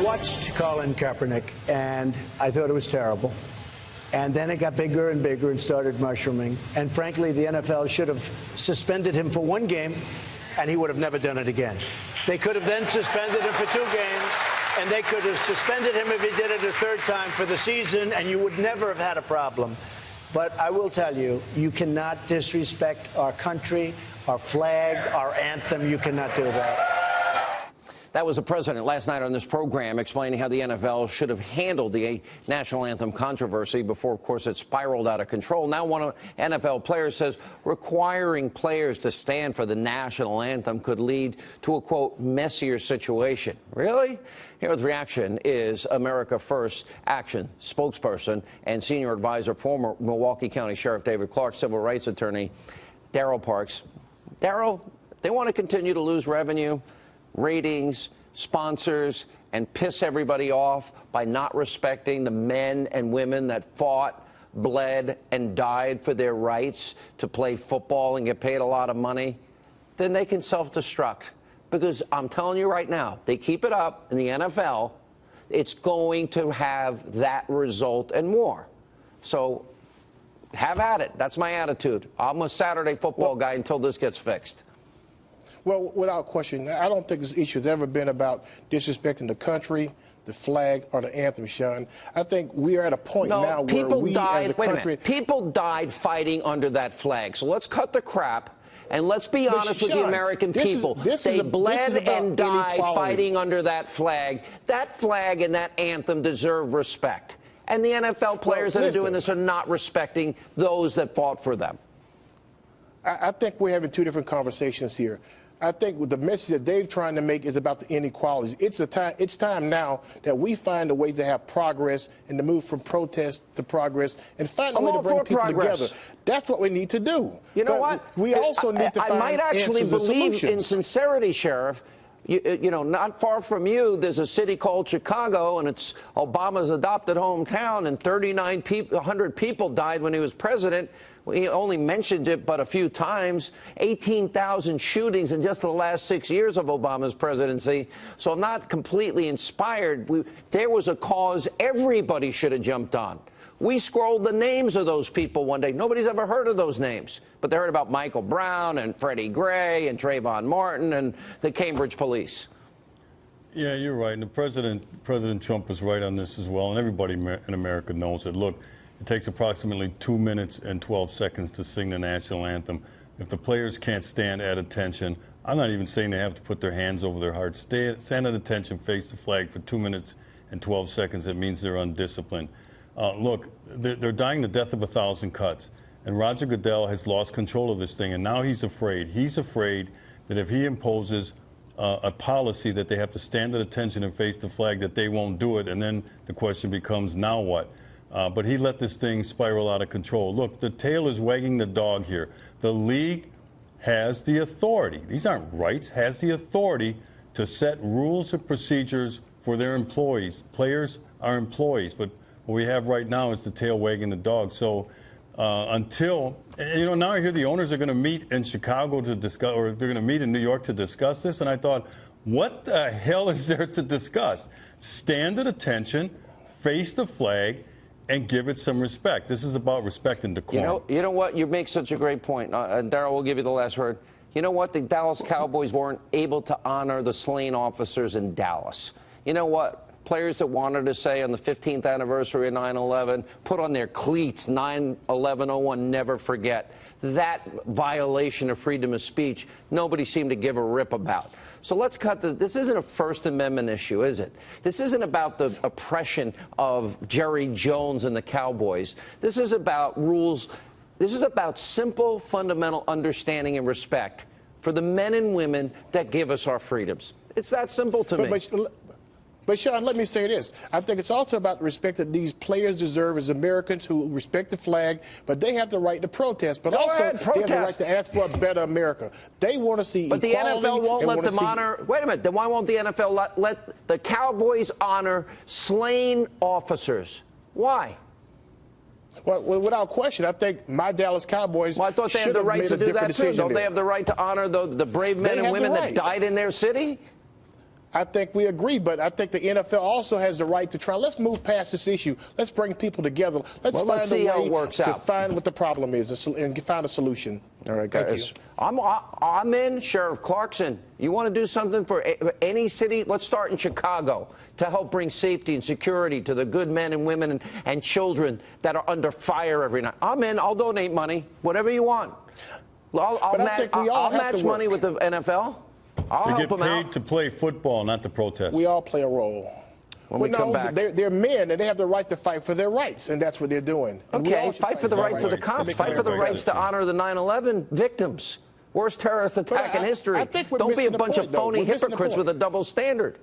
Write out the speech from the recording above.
watched Colin Kaepernick, and I thought it was terrible. And then it got bigger and bigger and started mushrooming. And frankly, the NFL should have suspended him for one game, and he would have never done it again. They could have then suspended him for 2 games, and they could have suspended him if he did it a 3rd time for the season, and you would never have had a problem. But I will tell you, you cannot disrespect our country, our flag, our anthem. You cannot do that. That was the president last night on this program explaining how the NFL should have handled the national anthem controversy before, of course, it spiraled out of control. Now one of NFL players says requiring players to stand for the national anthem could lead to a, quote, messier situation. Really? Here with reaction is America First Action spokesperson and senior advisor, former Milwaukee County Sheriff David Clarke, civil rights attorney Daryl Parks. Daryl, they want to continue to lose revenue, ratings, sponsors, and piss everybody off by not respecting the men and women that fought, bled, and died for their rights to play football and get paid a lot of money, then they can self-destruct. Because I'm telling you right now, they keep it up in the NFL, it's going to have that result and more. So have at it. That's my attitude. I'm a Saturday football guy until this gets fixed. Well, without question, I don't think this issue has ever been about disrespecting the country, the flag, or the anthem, Sean. I think we are at a point now where we as a country... People died fighting under that flag. So let's cut the crap and let's be honest with the American people. They bled and died fighting under that flag. That flag and that anthem deserve respect. And the NFL players that are doing this are not respecting those that fought for them. I think we're having 2 different conversations here. I think the message that Dave's trying to make is about the inequalities. It's time now that we find a way to have progress and to move from protest to progress and find a way to bring people together. That's what we need to do. You know what? We also need to find I might actually believe in sincerity, Sheriff. You know, not far from you, there's a city called Chicago, and it's Obama's adopted hometown, and 100 people died when he was president. He only mentioned it but a few times. 18,000 shootings in just the last 6 years of Obama's presidency. So I'm not completely inspired. There was a cause everybody should have jumped on. We scrolled the names of those people one day. Nobody's ever heard of those names. But they heard about Michael Brown and Freddie Gray and Trayvon Martin and the Cambridge police. Yeah, you're right. And President Trump is right on this as well. And everybody in America knows it. Look, it takes approximately 2 minutes and 12 seconds to sing the national anthem. If the players can't stand at attention, I'm not even saying they have to put their hands over their hearts. Stand at attention, face the flag for 2 minutes and 12 seconds. It means they're undisciplined. Look, they're dying the death of 1,000 cuts. And Roger Goodell has lost control of this thing, and now he's afraid. He's afraid that if he imposes a policy that they have to stand at attention and face the flag, that they won't do it. And then the question becomes, now what? But he let this thing spiral out of control. Look, the tail is wagging the dog here. The league has the authority. These aren't rights. Has the authority to set rules and procedures for their employees. Players are employees, but what we have right now is the tail wagging the dog. So until, you know, now I hear the owners are going to meet in Chicago to discuss, or they're going to meet in New York to discuss this. And I thought, what the hell is there to discuss? Stand at attention, face the flag, and give it some respect. This is about respect and decorum. You know what? You make such a great point. Daryl will give you the last word. You know what? The Dallas Cowboys weren't able to honor the slain officers in Dallas. You know what? Players that wanted to say on the 15th anniversary of 9/11, put on their cleats, 9/11/01, never forget. That violation of freedom of speech, nobody seemed to give a rip about. So let's cut this isn't a First Amendment issue, is it? This isn't about the oppression of Jerry Jones and the Cowboys. This is about rules. This is about simple, fundamental understanding and respect for the men and women that give us our freedoms. It's that simple to me. But, Sean, let me say this. I think it's also about the respect that these players deserve as Americans who respect the flag, but they have the right to protest. But also, they have the right to ask for a better America. They want to see equality. But the NFL won't let them honor. Wait a minute. Then why won't the NFL let the Cowboys honor slain officers? Why? Well, without question, I think my Dallas Cowboys I thought they had the right to do that too. Don't they have the right to honor the brave men and women that died in their city? I think we agree, but I think the NFL also has the right to try. Let's move past this issue. Let's bring people together. Let's find see a how way it works to out. find what the problem is and find a solution. All right, Thank guys. you. I'm in. Sheriff Clarkson, you want to do something for any city? Let's start in Chicago to help bring safety and security to the good men and women and children that are under fire every night. I'm in. I'll donate money, whatever you want. I'll match money with the NFL. I'll help them out. They get paid to play football, not to protest. We all play a role. When we come back. They're men, and they have the right to fight for their rights, and that's what they're doing. Okay, fight for the rights of the cops. Fight for the rights to honor the 9/11 victims. Worst terrorist attack in history. I think we're Don't be a missing the bunch point, of though. phony We're missing the hypocrites point. with a double standard.